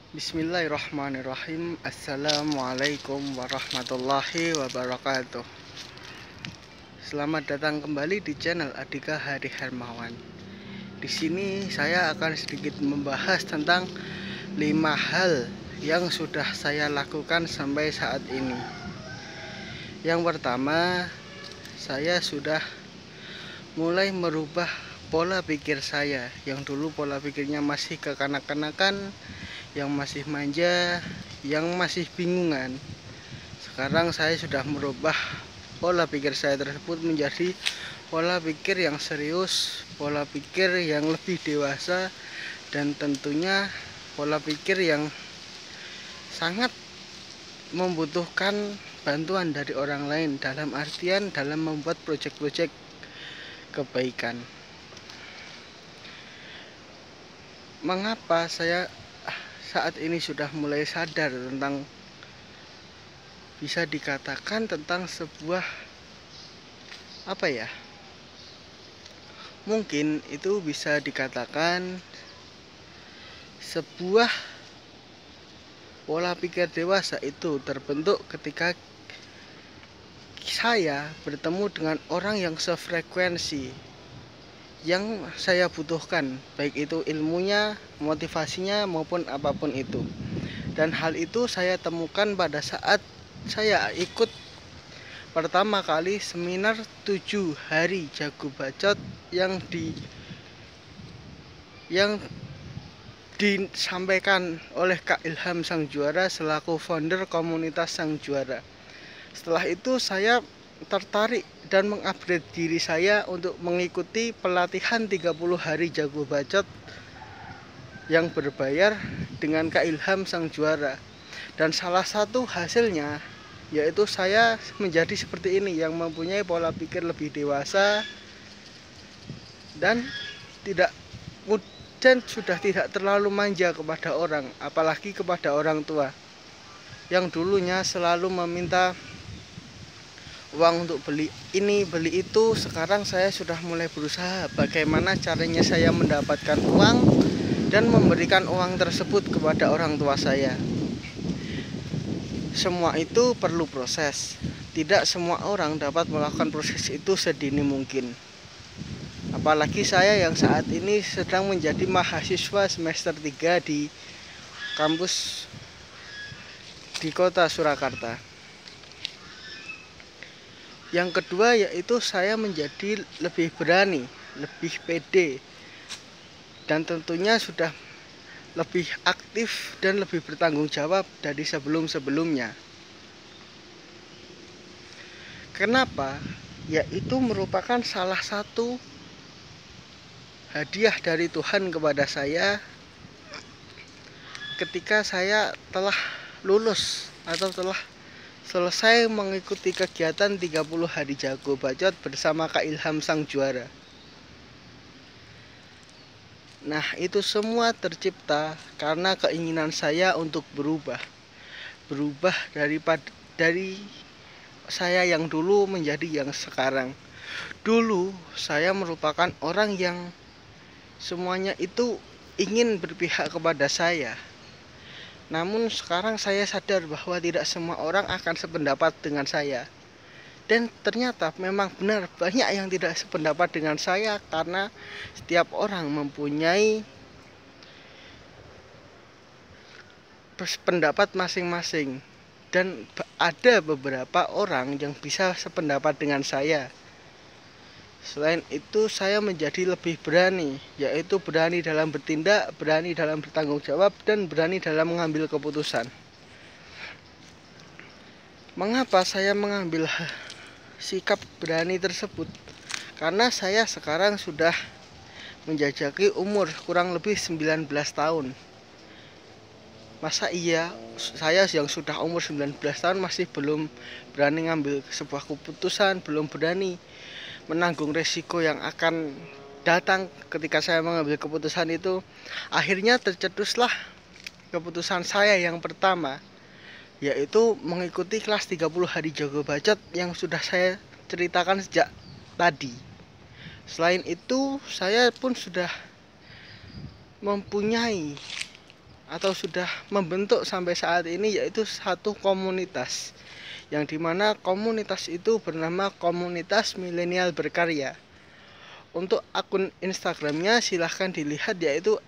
Bismillahirrahmanirrahim. Assalamualaikum warahmatullahi wabarakatuh. Selamat datang kembali di channel Adika Hari Hermawan. Di sini saya akan sedikit membahas tentang 5 hal yang sudah saya lakukan sampai saat ini. Yang pertama, saya sudah mulai merubah pola pikir saya. Yang dulu pola pikirnya masih kekanak-kanakan, yang masih manja, yang masih bingungan. Sekarang saya sudah merubah pola pikir saya tersebut menjadi pola pikir yang serius, pola pikir yang lebih dewasa, dan tentunya pola pikir yang sangat membutuhkan bantuan dari orang lain, dalam artian dalam membuat proyek-proyek kebaikan. Mengapa saya saat ini sudah mulai sadar tentang, bisa dikatakan tentang sebuah mungkin itu bisa dikatakan sebuah pola pikir dewasa itu terbentuk ketika saya bertemu dengan orang yang sefrekuensi, yang saya butuhkan, baik itu ilmunya, motivasinya, maupun apapun itu. Dan hal itu saya temukan pada saat saya ikut pertama kali seminar 7 hari jago bacot yang disampaikan oleh Kak Ilham Sang Juara selaku founder komunitas Sang Juara. Setelah itu saya tertarik dan mengupgrade diri saya untuk mengikuti pelatihan 30 hari jago bacot yang berbayar dengan Kak Ilham Sang Juara. Dan salah satu hasilnya yaitu saya menjadi seperti ini, yang mempunyai pola pikir lebih dewasa dan sudah tidak terlalu manja kepada orang, apalagi kepada orang tua yang dulunya selalu meminta uang untuk beli ini beli itu. Sekarang saya sudah mulai berusaha bagaimana caranya saya mendapatkan uang dan memberikan uang tersebut kepada orang tua saya. Semua itu perlu proses. Tidak semua orang dapat melakukan proses itu sedini mungkin. Apalagi saya yang saat ini sedang menjadi mahasiswa semester 3 di kampus di kota Surakarta. Yang kedua yaitu saya menjadi lebih berani, lebih pede, dan tentunya sudah lebih aktif dan lebih bertanggung jawab dari sebelum-sebelumnya. Kenapa? Yaitu merupakan salah satu hadiah dari Tuhan kepada saya ketika saya telah lulus atau telah selesai mengikuti kegiatan 30 hari jago bacot bersama Kak Ilham Sang Juara. Nah, itu semua tercipta karena keinginan saya untuk berubah dari saya yang dulu menjadi yang sekarang. Dulu saya merupakan orang yang semuanya itu ingin berpihak kepada saya. Namun sekarang saya sadar bahwa tidak semua orang akan sependapat dengan saya. Dan ternyata memang benar banyak yang tidak sependapat dengan saya, karena setiap orang mempunyai pendapat masing-masing. Dan ada beberapa orang yang bisa sependapat dengan saya. Selain itu saya menjadi lebih berani, yaitu berani dalam bertindak, berani dalam bertanggung jawab, dan berani dalam mengambil keputusan. Mengapa saya mengambil sikap berani tersebut? Karena saya sekarang sudah menjajaki umur kurang lebih 19 tahun. Masa iya saya yang sudah umur 19 tahun masih belum berani ngambil sebuah keputusan, belum berani menanggung resiko yang akan datang ketika saya mengambil keputusan itu? Akhirnya tercetuslah keputusan saya yang pertama, yaitu mengikuti kelas 30 hari jago bacot yang sudah saya ceritakan sejak tadi. Selain itu, saya pun sudah mempunyai atau sudah membentuk sampai saat ini, yaitu satu komunitas, yang dimana komunitas itu bernama Komunitas Milenial Berkarya. Untuk akun Instagramnya silahkan dilihat, yaitu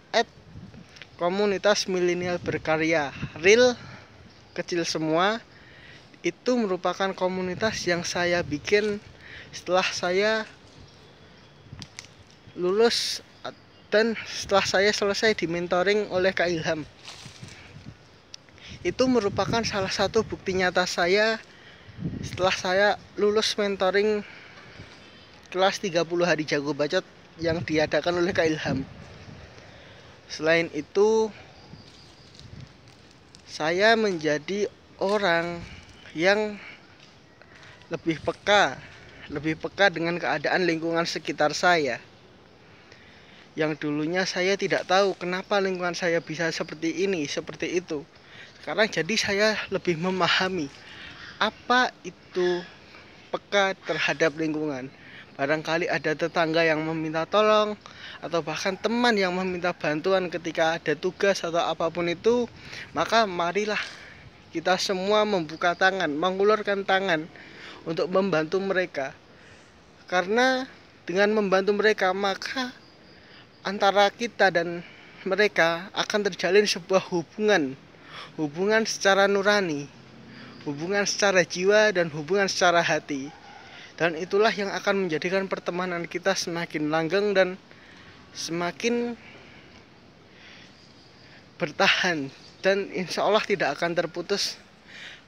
@komunitas milenial berkarya, real kecil semua. Itu merupakan komunitas yang saya bikin setelah saya lulus dan setelah saya selesai di mentoring oleh Kak Ilham. Itu merupakan salah satu bukti nyata saya setelah saya lulus mentoring kelas 30 hari jago bacot yang diadakan oleh Kak Ilham. Selain itu, saya menjadi orang yang lebih peka dengan keadaan lingkungan sekitar saya. Yang dulunya saya tidak tahu kenapa lingkungan saya bisa seperti ini, seperti itu. Sekarang jadi saya lebih memahami apa itu peka terhadap lingkungan. Barangkali ada tetangga yang meminta tolong, atau bahkan teman yang meminta bantuan ketika ada tugas atau apapun itu, maka marilah kita semua membuka tangan, mengulurkan tangan untuk membantu mereka. Karena dengan membantu mereka, maka antara kita dan mereka akan terjalin sebuah hubungan secara nurani, hubungan secara jiwa, dan hubungan secara hati. Dan itulah yang akan menjadikan pertemanan kita semakin langgeng dan semakin bertahan, dan insya Allah tidak akan terputus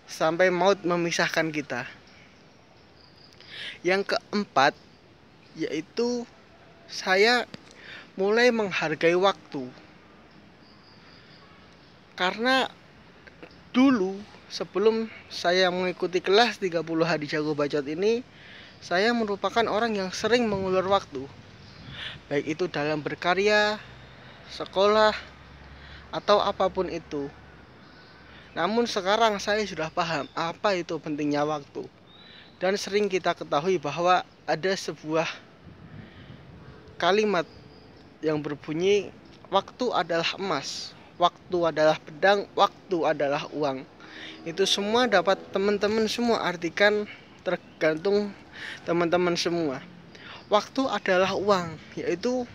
sampai maut memisahkan kita. Yang keempat, yaitu saya mulai menghargai waktu. Karena dulu sebelum saya mengikuti kelas 30 hari jago bacot ini, saya merupakan orang yang sering mengulur waktu, baik itu dalam berkarya, sekolah, atau apapun itu. Namun sekarang saya sudah paham apa itu pentingnya waktu. Dan sering kita ketahui bahwa ada sebuah kalimat yang berbunyi, waktu adalah emas, waktu adalah pedang, waktu adalah uang. Itu semua dapat teman-teman semua artikan, tergantung teman-teman semua. Waktu adalah uang, yaitu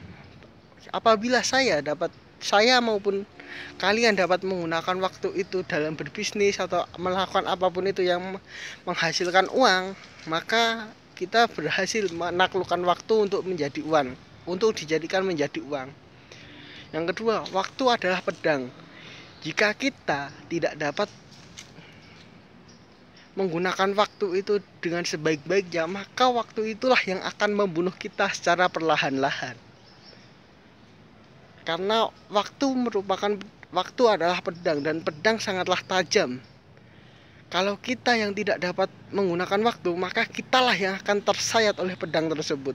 apabila saya maupun kalian dapat menggunakan waktu itu dalam berbisnis atau melakukan apapun itu yang menghasilkan uang, maka kita berhasil menaklukkan waktu untuk menjadi uang, untuk dijadikan menjadi uang. Yang kedua, waktu adalah pedang. Jika kita tidak dapat menggunakan waktu itu dengan sebaik-baiknya, maka waktu itulah yang akan membunuh kita secara perlahan-lahan. Karena waktu adalah pedang, dan pedang sangatlah tajam. Kalau kita yang tidak dapat menggunakan waktu, maka kitalah yang akan tersayat oleh pedang tersebut.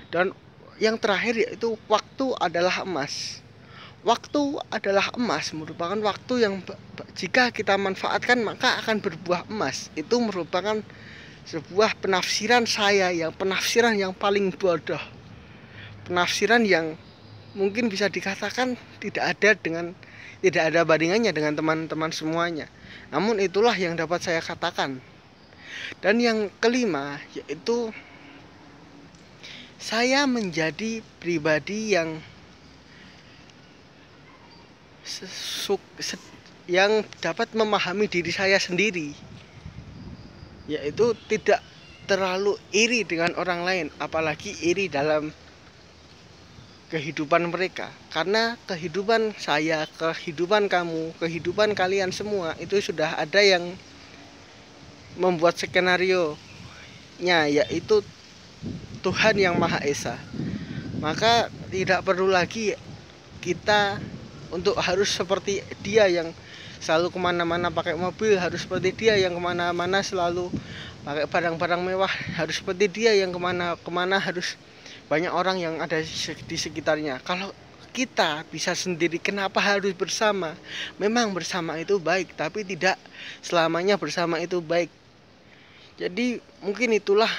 Dan yang terakhir, yaitu waktu adalah emas. Waktu adalah emas merupakan waktu yang jika kita manfaatkan maka akan berbuah emas. Itu merupakan sebuah penafsiran saya, penafsiran yang paling bodoh. Penafsiran yang mungkin bisa dikatakan tidak ada bandingannya dengan teman-teman semuanya. Namun itulah yang dapat saya katakan. Dan yang kelima, yaitu saya menjadi pribadi yang dapat memahami diri saya sendiri, yaitu tidak terlalu iri dengan orang lain, apalagi iri dalam kehidupan mereka. Karena kehidupan saya, kehidupan kamu, kehidupan kalian semua itu sudah ada yang membuat skenario nya, yaitu Tuhan yang Maha Esa. Maka tidak perlu lagi kita untuk harus seperti dia yang selalu kemana-mana pakai mobil, harus seperti dia yang kemana-mana selalu pakai barang-barang mewah, harus seperti dia yang kemana-mana harus banyak orang yang ada di sekitarnya. Kalau kita bisa sendiri, kenapa harus bersama? Memang bersama itu baik, tapi tidak selamanya bersama itu baik. Jadi mungkin itulah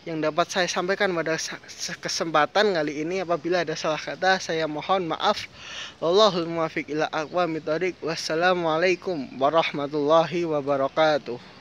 yang dapat saya sampaikan pada kesempatan kali ini. Apabila ada salah kata, saya mohon maaf. Wallahul muwaffiq ila aqwamit thoriq. Wassalamualaikum warahmatullahi wabarakatuh.